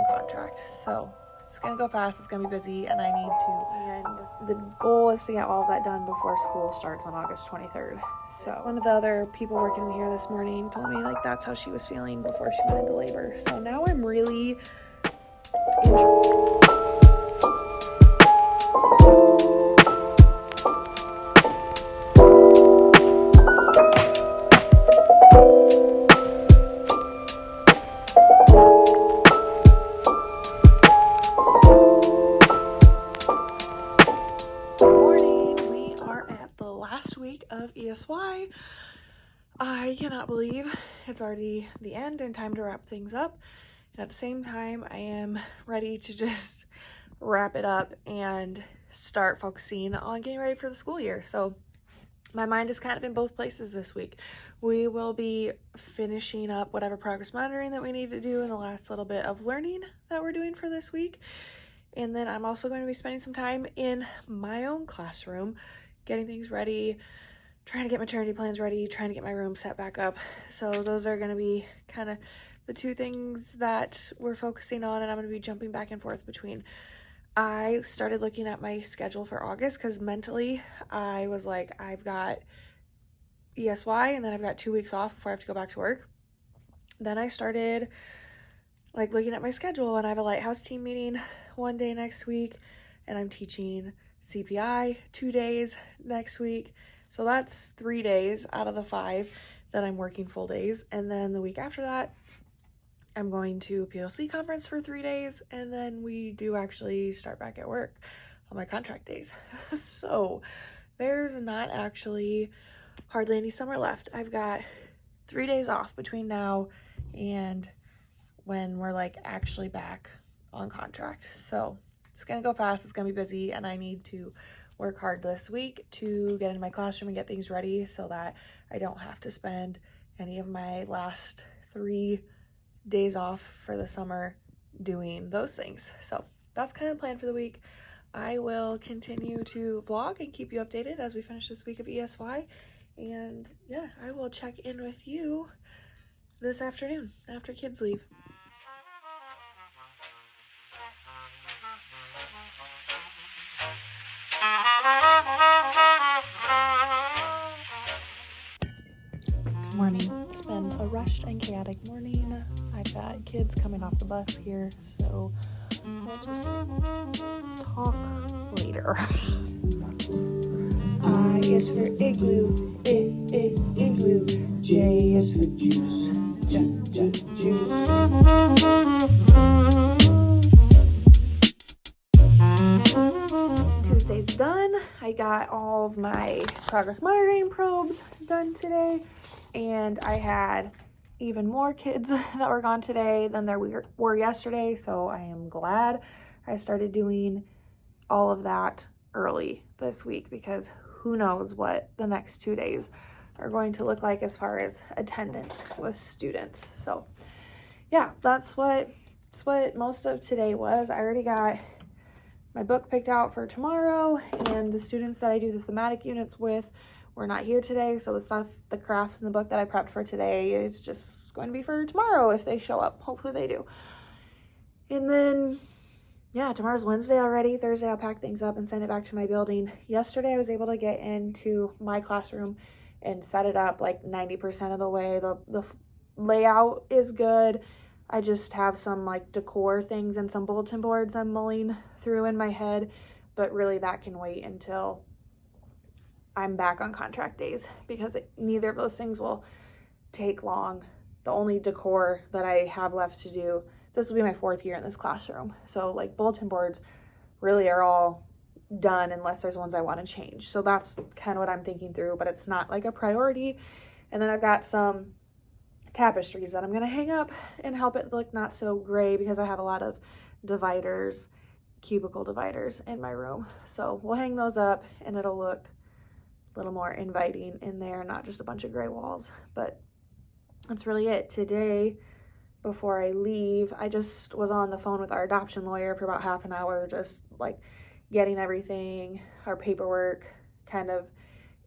contract. So it's gonna go fast, it's gonna be busy, and I need to. And the goal is to get all of that done before school starts on August 23rd. So One of the other people working here this morning told me like that's how she was feeling before she went into labor. So now I'm really of ESY. I cannot believe it's already the end and time to wrap things up. And at the same time, I am ready to just wrap it up and start focusing on getting ready for the school year. So my mind is kind of in both places this week. We will be finishing up whatever progress monitoring that we need to do in the last little bit of learning that we're doing for this week. And then I'm also going to be spending some time in my own classroom, getting things ready, trying to get maternity plans ready, trying to get my room set back up. So those are going to be kind of the two things that we're focusing on, and I'm going to be jumping back and forth between. I started looking at my schedule for August because mentally I was like, I've got ESY and then I've got 2 weeks off before I have to go back to work. Then I started like looking at my schedule, and I have a Lighthouse team meeting one day next week, and I'm teaching CPI 2 days next week. So that's 3 days out of the 5 that I'm working full days. And then the week after that, I'm going to a PLC conference for 3 days. And then we do actually start back at work on my contract days. So there's not actually hardly any summer left. I've got 3 days off between now and when we're like actually back on contract. So it's going to go fast. It's going to be busy, and I need to work hard this week to get into my classroom and get things ready so that I don't have to spend any of my last 3 days off for the summer doing those things. So that's kind of the plan for the week. I will continue to vlog and keep you updated as we finish this week of ESY. And yeah, I will check in with you this afternoon after kids leave. Good morning. It's been a rushed and chaotic morning. I've got kids coming off the bus here, so we'll just talk later. I is for igloo, igloo. J is for juice, juice. Tuesday's done. I got all of my progress monitoring probes done today, and I had even more kids that were gone today than there were yesterday, so I am glad I started doing all of that early this week, because who knows what the next 2 days are going to look like as far as attendance with students. So yeah, that's what most of today was. I already got my book picked out for tomorrow, and the students that I do the thematic units with were not here today, so the crafts in the book that I prepped for today is just going to be for tomorrow if they show up. Hopefully they do. And then yeah, tomorrow's Wednesday already. Thursday I'll pack things up and send it back to my building. Yesterday I was able to get into my classroom and set it up like 90% of the way. The layout is good. I just have some like decor things and some bulletin boards I'm mulling through in my head, but really that can wait until I'm back on contract days, because neither of those things will take long. The only decor that I have left to do, this will be my 4th year in this classroom, so like bulletin boards really are all done unless there's ones I want to change. So that's kind of what I'm thinking through, but it's not like a priority. And then I've got some tapestries that I'm going to hang up and help it look not so gray, because I have a lot of dividers, cubicle dividers in my room. So we'll hang those up and it'll look a little more inviting in there, not just a bunch of gray walls. But that's really it. Today, before I leave, I just was on the phone with our adoption lawyer for about half an hour, just like getting everything, our paperwork kind of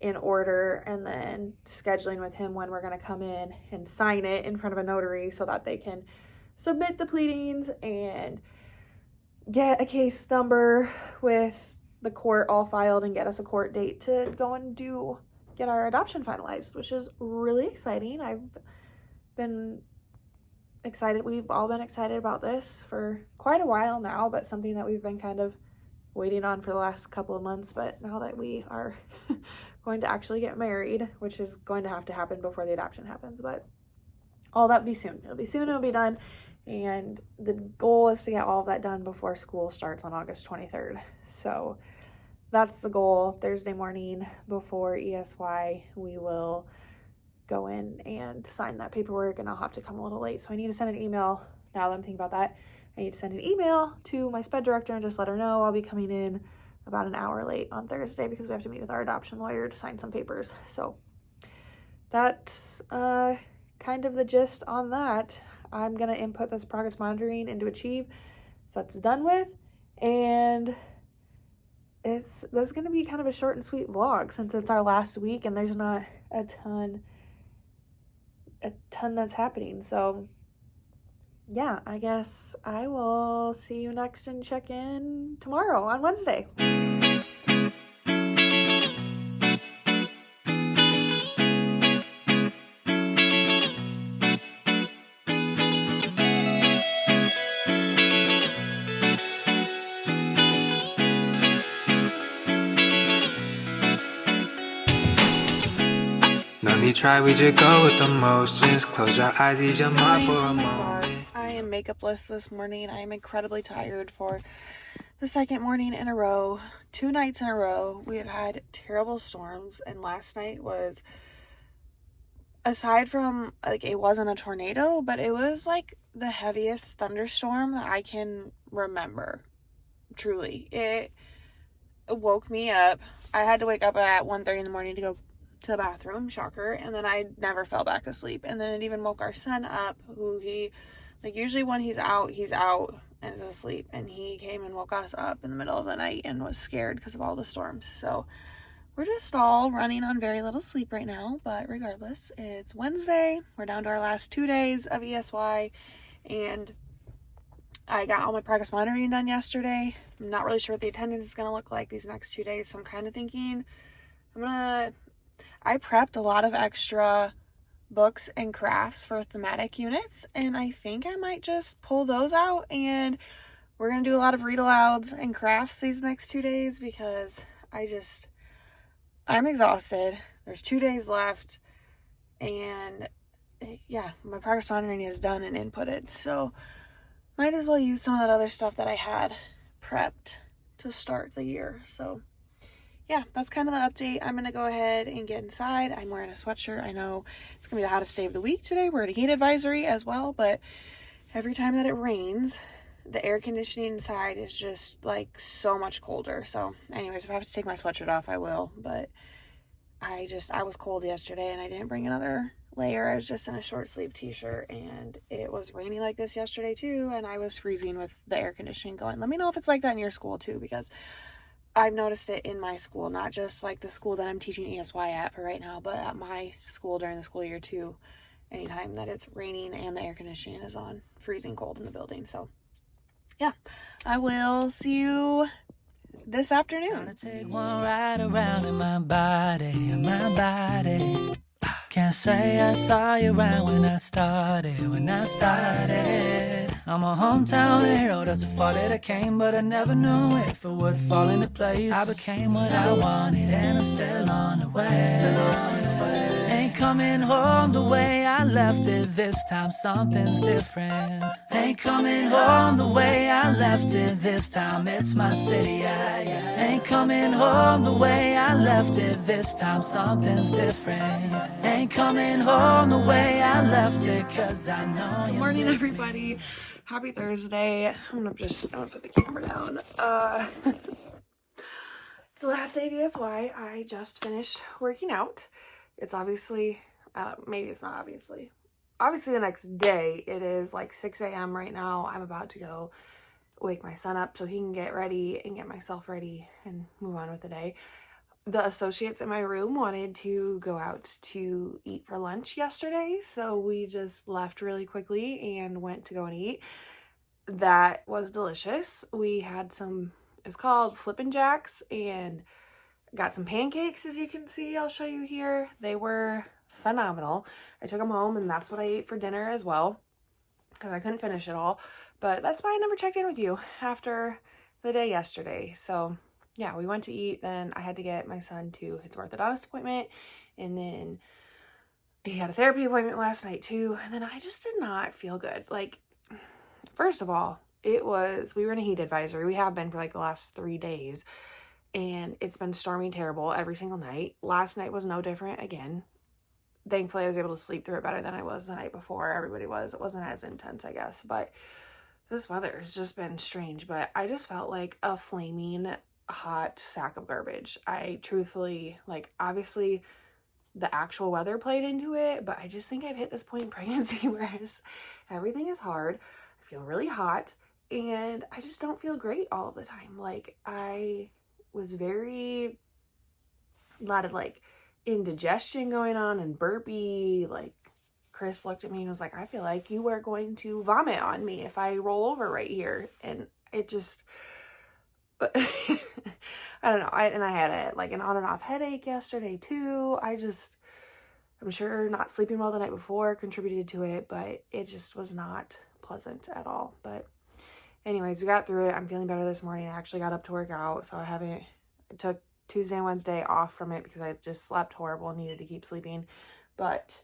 in order, and then scheduling with him when we're going to come in and sign it in front of a notary so that they can submit the pleadings and get a case number with the court all filed and get us a court date to go and get our adoption finalized, which is really exciting. I've been excited. We've all been excited about this for quite a while now, but something that we've been kind of waiting on for the last couple of months. But now that we are going to actually get married, which is going to have to happen before the adoption happens, but all that will be soon. It'll be soon, it'll be done. And the goal is to get all of that done before school starts on August 23rd. So that's the goal. Thursday morning before ESY, we will go in and sign that paperwork, and I'll have to come a little late. So I need to send an email. Now that I'm thinking about that, I need to send an email to my sped director and just let her know I'll be coming in about an hour late on Thursday because we have to meet with our adoption lawyer to sign some papers. So that's kind of the gist on that. I'm going to input this progress monitoring into Achieve, so it's done with, and this is going to be kind of a short and sweet vlog since it's our last week and there's not a ton that's happening. So yeah, I guess I will see you next and check in tomorrow on Wednesday. No need try, we just go with the motions. Close your eyes, ease your mind for a moment. I am makeupless this morning. I am incredibly tired for the second morning in a row, 2 nights in a row. We have had terrible storms, and last night was, aside from, like, it wasn't a tornado, but it was like the heaviest thunderstorm that I can remember. Truly. It woke me up. I had to wake up at 1:30 in the morning to go to the bathroom, shocker, and then I never fell back asleep. And then it even woke our son up, who usually when he's out and is asleep, and he came and woke us up in the middle of the night and was scared because of all the storms. So we're just all running on very little sleep right now, but regardless, it's Wednesday. We're down to our last 2 days of ESY, and I got all my progress monitoring done yesterday. I'm not really sure what the attendance is going to look like these next 2 days, so I'm kind of thinking I prepped a lot of extra books and crafts for thematic units, and I think I might just pull those out, and we're going to do a lot of read alouds and crafts these next 2 days because I'm exhausted. There's 2 days left, and yeah, my progress monitoring is done and inputted, so might as well use some of that other stuff that I had prepped to start the year. So yeah, that's kind of the update. I'm going to go ahead and get inside. I'm wearing a sweatshirt. I know it's going to be the hottest day of the week today. We're at a heat advisory as well, but every time that it rains, the air conditioning inside is just like so much colder. So anyways, if I have to take my sweatshirt off, I will, but I was cold yesterday and I didn't bring another layer. I was just in a short sleeve t-shirt, and it was raining like this yesterday too, and I was freezing with the air conditioning going. Let me know if it's like that in your school too, because I've noticed it in my school, not just like the school that I'm teaching ESY at for right now, but at my school during the school year too. Anytime that it's raining and the air conditioning is on, freezing cold in the building. So yeah, I will see you this afternoon. Gonna take one ride around in my body, Can't say I saw you around when I started. I'm a hometown hero, that's a far that I came, but I never knew if it would fall into place. I became what I wanted, and I'm still on the way. Ain't coming home the way I left it, this time something's different. Ain't coming home the way I left it, this time it's my city, Ain't coming home the way I left it, this time something's different. Ain't coming home the way I left it, cause I know you. Good morning, everybody. Happy Thursday. I'm gonna put the camera down. It's the last day of ESY. I just finished working out. It's obviously, maybe it's not obviously the next day. It is like 6 a.m. right now. I'm about to go wake my son up so he can get ready and get myself ready and move on with the day. the associates in my room wanted to go out to eat for lunch yesterday, so we just left really quickly and went to go and eat. That was delicious. We had some, it was called Flippin' Jacks, and got some pancakes, as you can see. I'll show you here. They were phenomenal. I took them home, and that's what I ate for dinner as well, because I couldn't finish it all. But that's why I never checked in with you after the day yesterday. So yeah, we went to eat. Then I had to get my son to his orthodontist appointment, and then he had a therapy appointment last night too. And then I just did not feel good. Like, first of all, we were in a heat advisory. We have been for like the last 3 days, and it's been storming terrible every single night. Last night was no different again. Thankfully, I was able to sleep through it better than I was the night before. Everybody was. It wasn't as intense, I guess. But this weather has just been strange. But I just felt like a flaming hot sack of garbage. I truthfully, like, obviously the actual weather played into it, but I just think I've hit this point in pregnancy where everything is hard. I feel really hot, and I just don't feel great all of the time. Like, I was a lot of like indigestion going on and burpy. Like, Chris looked at me and was like, I feel like you are going to vomit on me if I roll over right here. And it just, I don't know. I had an on and off headache yesterday too. I'm sure not sleeping well the night before contributed to it, but it just was not pleasant at all. But anyways, we got through it. I'm feeling better this morning. I actually got up to work out, so I took Tuesday and Wednesday off from it because I just slept horrible and needed to keep sleeping. But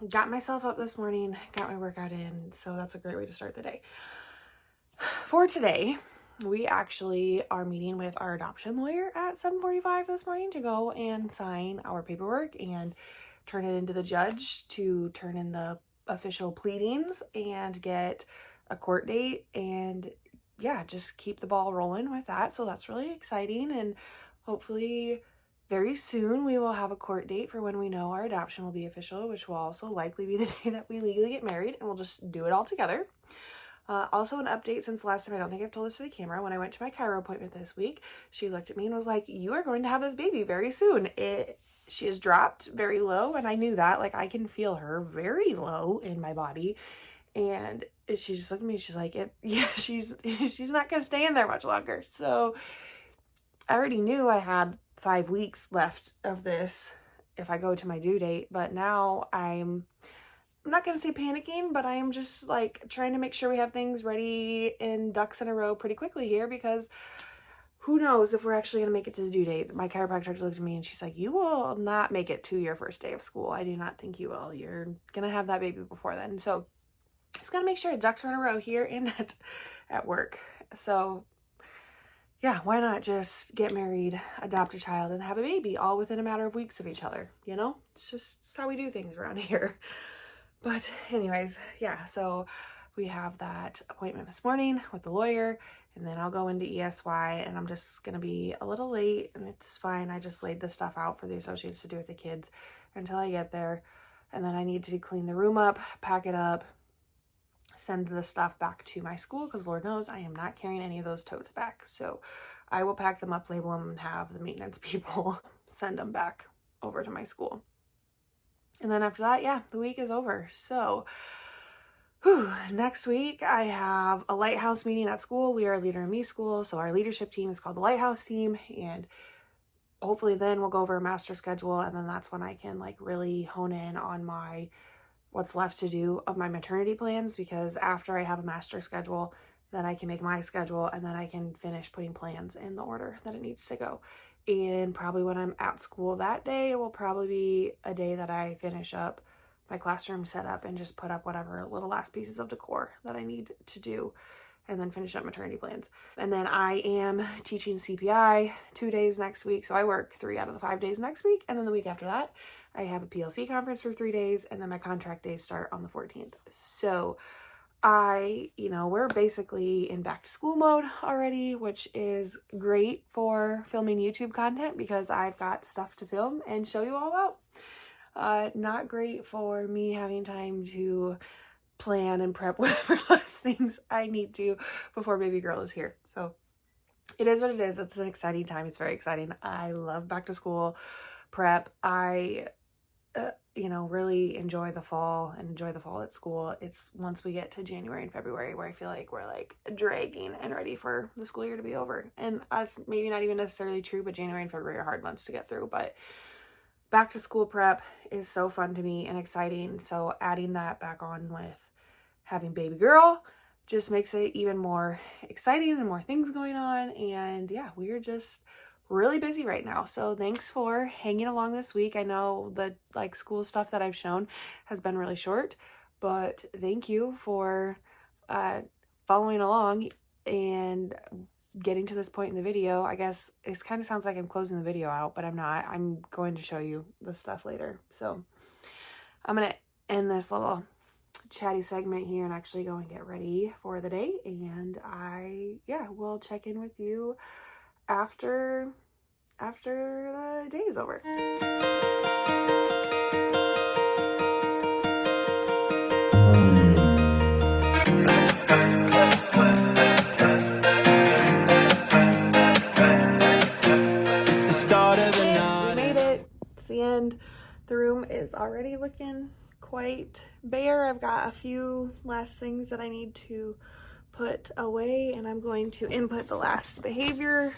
got myself up this morning, got my workout in, so that's a great way to start the day. For today, we actually are meeting with our adoption lawyer at 7:45 this morning to go and sign our paperwork and turn it into the judge to turn in the official pleadings and get a court date, and yeah, just keep the ball rolling with that. So that's really exciting, and hopefully very soon we will have a court date for when we know our adoption will be official, which will also likely be the day that we legally get married, and we'll just do it all together. Also, an update since last time. I don't think I've told this to the camera. When I went to my chiro appointment this week, she looked at me and was like, you are going to have this baby very soon. She has dropped very low, and I knew that. Like, I can feel her very low in my body. And she just looked at me, she's like, she's not going to stay in there much longer. So I already knew I had 5 weeks left of this if I go to my due date, but now I'm not going to say panicking, but I am just like trying to make sure we have things ready and ducks in a row pretty quickly here, because who knows if we're actually going to make it to the due date. My chiropractor looked at me and she's like, you will not make it to your first day of school. I do not think you will. You're going to have that baby before then. So just got to make sure ducks are in a row here and at work. So yeah, why not just get married, adopt a child, and have a baby all within a matter of weeks of each other, you know? It's how we do things around here. But anyways, yeah, so we have that appointment this morning with the lawyer, and then I'll go into ESY, and I'm just going to be a little late, and it's fine. I just laid the stuff out for the associates to do with the kids until I get there, and then I need to clean the room up, pack it up, send the stuff back to my school, because Lord knows I am not carrying any of those totes back. So I will pack them up, label them, and have the maintenance people send them back over to my school. And then after that, yeah, the week is over. So next week I have a Lighthouse meeting at school. We are a Leader in Me school, so our leadership team is called the Lighthouse team, and hopefully then we'll go over a master schedule, and then that's when I can like really hone in on what's left to do of my maternity plans, because after I have a master schedule, then I can make my schedule, and then I can finish putting plans in the order that it needs to go. And probably when I'm at school that day, it will probably be a day that I finish up my classroom setup and just put up whatever little last pieces of decor that I need to do, and then finish up maternity plans. And then I am teaching CPI 2 days next week, so I work 3 out of the 5 days next week, and then the week after that I have a PLC conference for 3 days, and then my contract days start on the 14th. So we're basically in back to school mode already, which is great for filming YouTube content because I've got stuff to film and show you all about. Not great for me having time to plan and prep whatever last things I need to before baby girl is here. So it is what it is. It's an exciting time. It's very exciting. I love back to school prep. I really enjoy the fall and enjoy the fall at school. It's once we get to January and February where I feel like we're like dragging and ready for the school year to be over. And us, maybe not even necessarily true, but January and February are hard months to get through. But back to school prep is so fun to me and exciting. So adding that back on with having baby girl just makes it even more exciting and more things going on. And yeah, we're just really busy right now. So thanks for hanging along this week. I know the school stuff that I've shown has been really short, but thank you for following along and getting to this point in the video. I guess it kind of sounds like I'm closing the video out, but I'm not. I'm going to show you the stuff later. So I'm going to end this little chatty segment here and actually go and get ready for the day. And we'll check in with you after the day is over. It's the start of the night. We made it. It's the end. The room is already looking quite bare. I've got a few last things that I need to put away, and I'm going to input the last behavior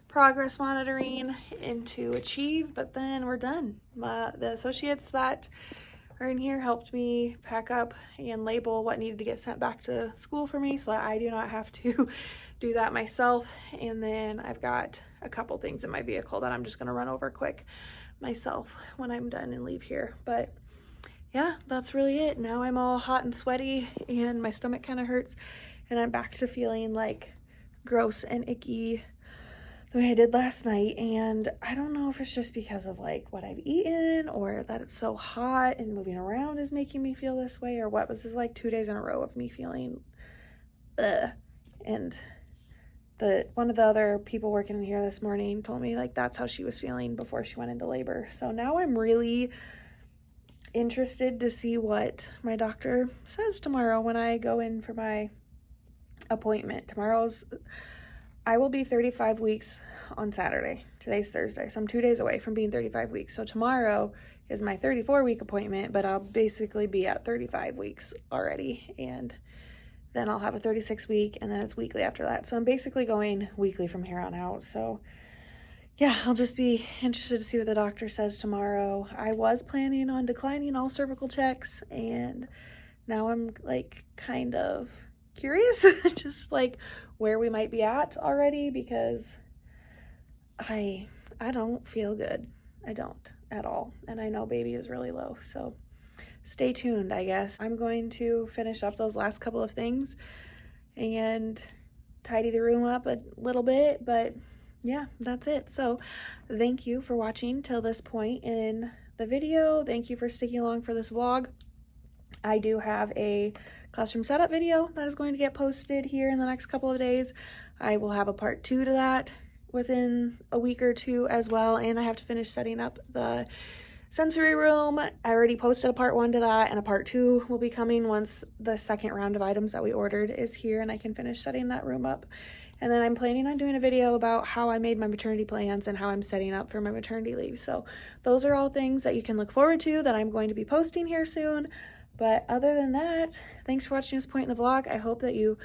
progress monitoring into Achieve, but then we're done. The associates that are in here helped me pack up and label what needed to get sent back to school for me so that I do not have to do that myself. And then I've got a couple things in my vehicle that I'm just going to run over quick myself when I'm done and leave here. But yeah, that's really it. Now I'm all hot and sweaty and my stomach kind of hurts, and I'm back to feeling like gross and icky the way I did last night. And I don't know if it's just because of like what I've eaten or that it's so hot and moving around is making me feel this way or what, but this is like 2 days in a row of me feeling and one of the other people working in here this morning told me like that's how she was feeling before she went into labor. So now I'm really interested to see what my doctor says tomorrow when I go in for my appointment. I will be 35 weeks on Saturday. Today's Thursday, so I'm 2 days away from being 35 weeks. So tomorrow is my 34-week appointment, but I'll basically be at 35 weeks already, and then I'll have a 36-week, and then it's weekly after that. So I'm basically going weekly from here on out. So yeah, I'll just be interested to see what the doctor says tomorrow. I was planning on declining all cervical checks, and now I'm like kind of curious just like where we might be at already, because I don't feel good. I don't at all. And I know baby is really low. So stay tuned, I guess. I'm going to finish up those last couple of things and tidy the room up a little bit, but yeah, that's it. So thank you for watching till this point in the video. Thank you for sticking along for this vlog. I do have a classroom setup video that is going to get posted here in the next couple of days. I will have a part 2 to that within a week or two as well, and I have to finish setting up the sensory room. I already posted a part 1 to that, and a part 2 will be coming once the second round of items that we ordered is here and I can finish setting that room up. And then I'm planning on doing a video about how I made my maternity plans and how I'm setting up for my maternity leave. So those are all things that you can look forward to that I'm going to be posting here soon. But other than that, thanks for watching this point in the vlog. I hope that you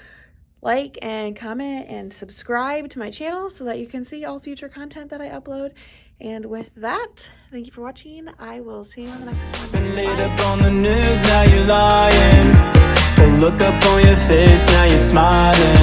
like and comment and subscribe to my channel so that you can see all future content that I upload. And with that, thank you for watching. I will see you in the next one. Been laid up on the news, now you're lying. The look up on your face, now you're smiling.